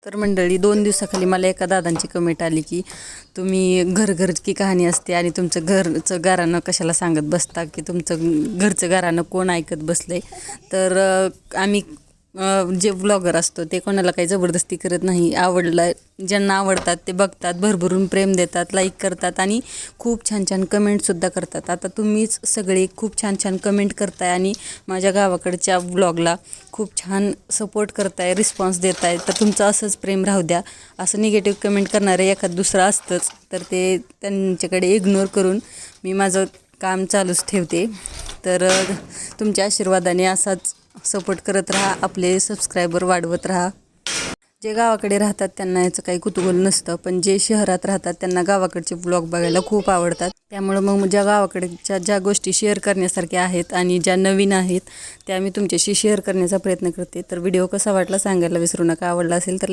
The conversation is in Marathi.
तर मंडळी 2 दिवसाखाली मला एका दादांची कमेंट आली की तुम्ही घरची कहाणी असते आणि तुमचं घरचं गारानं कशाला सांगत बसता की तुमचं घरचं गारानं कोण ऐकत बसलंय. तर आम्ही जे व्लॉगर असतो ते कोणाला काही जबरदस्ती करत नाही. ज्यांना आवडतात ते बघतात, भरभरून प्रेम देतात, लाईक करतात आणि खूप छान छान कमेंटसुद्धा करतात. आता तुम्हीच सगळे खूप छान छान कमेंट करताय आणि माझ्या गावाकडच्या व्लॉगला खूप छान सपोर्ट करताय, रिस्पॉन्स देताय. तर तुमचं असंच प्रेम राहू द्या. असं निगेटिव्ह कमेंट करणारे एखाद दुसरं असतंच, तर ते त्यांच्याकडे इग्नोर करून मी माझं काम चालूच ठेवते. तर तुमच्या आशीर्वादाने असाच सपोर्ट करत राहा, आपले सबस्क्रायबर वाढवत राहा. जे गावाकडे राहतात त्यांना याचं काही कुतूहल नसतं, पण जे शहरात राहतात त्यांना गावाकडचे ब्लॉग बघायला खूप आवडतात. त्यामुळं मग ज्या गावाकडच्या ज्या गोष्टी शेअर करण्यासारख्या आहेत आणि ज्या नवीन आहेत त्या मी तुमच्याशी शेअर करण्याचा प्रयत्न करते. तर व्हिडिओ कसा वाटला सांगायला विसरू नका. आवडला असेल तर